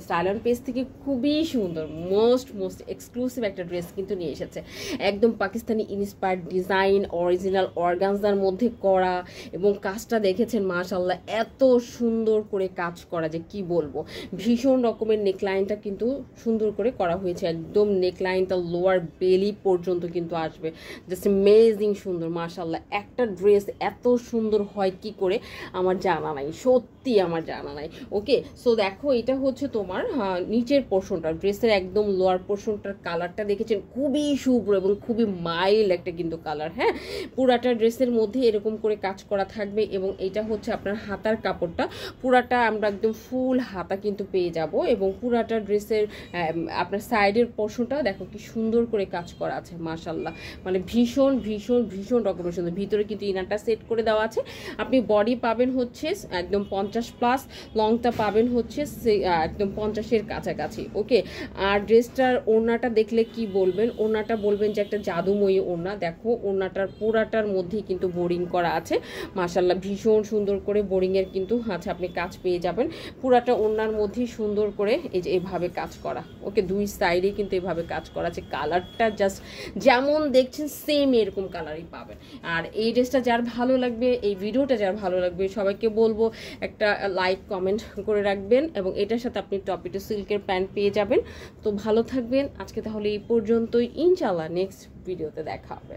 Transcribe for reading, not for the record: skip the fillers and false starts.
Style page থেকে খুবই সুন্দর মোস্ট এক্সক্লুসিভ একটা ড্রেস কিন্তু নিয়ে এসেছে, একদম Pakistani inspired design, original organza মধ্যে করা, এবং কাজটা দেখেছেন মাশাআল্লাহ এত সুন্দর করে কাজ করা যে কি বলবো। ভীষণ রকমের নেকলাইনটা কিন্তু সুন্দর করে করা হয়েছে, একদম নেকলাইনটা লোয়ার বেলি পর্যন্ত কিন্তু আসবে, জাস্ট অ্যামেজিং সুন্দর মাশাআল্লাহ। একটা ড্রেস এত সুন্দর হয় কি করে আমার জানা নাই, সত্যি আমার জানা নাই। ওকে, সো দেখো এটা হচ্ছে তোমার নিচের পোর্শনটা, ড্রেসের একদম লোয়ার পোর্শনটার কালারটা দেখেছেন খুবই শুভ্র এবং খুবই মাইল্ড একটা কিন্তু কালার। হ্যাঁ, পুরাটা ড্রেসের মধ্যে এরকম করে কাজ করা থাকবে, এবং এটা হচ্ছে আপনার হাতার কাপড়টা, পুরাটা আমরা একদম ফুল হাতা কিন্তু পেয়ে যাব, এবং পুরাটা ড্রেসের আপনার সাইডের পোর্শনটা দেখো কি সুন্দর করে কাজ করা আছে মাশাআল্লাহ, মানে ভীষণ ভীষণ ভীষণ রকমের সুন্দর। ভিতরে কিন্তু ইনারটা সেট করে দেওয়া আছে। আপনি বডি পাবেন হচ্ছে একদম 50+, লংটা পাবেন হচ্ছে একদম 50-এর কাছাকাছি। ওকে, আর ড্রেসটার ওড়নাটা দেখলে কি বলবেন, ওড়নাটা বলবেন যে একটা জাদুময়ী ওড়না। দেখো ওড়নাটার পুরাটার মধ্যেই কিন্তু বোরিং করা আছে মাশাআল্লাহ, ভীষণ সুন্দর করে বোরিংয়ের কিন্তু আচ্ছা আপনি কাজ পেয়ে যাবেন। পুরাটা ওড়নার মধ্যেই সুন্দর করে এই যে এভাবে কাজ করা। ওকে, দুই সাইডে কিন্তু এভাবে কাজ করা আছে, কালারটা জাস্ট যেমন দেখছেন সেম এরকম কালারই পাবেন। আর এই ড্রেসটা যার ভালো লাগবে, এই ভিডিওটা যার ভালো লাগবে, সবাইকে বলবো একটা লাইক কমেন্ট করে রাখবেন, এবং এটার সাথে আপনি টপিটো সিল্কের প্যান্ট পেয়ে যাবেন। তো ভালো থাকবেন আজকে, তাহলে এই পর্যন্তই, ইনশাআল্লাহ নেক্সট ভিডিওতে দেখা হবে।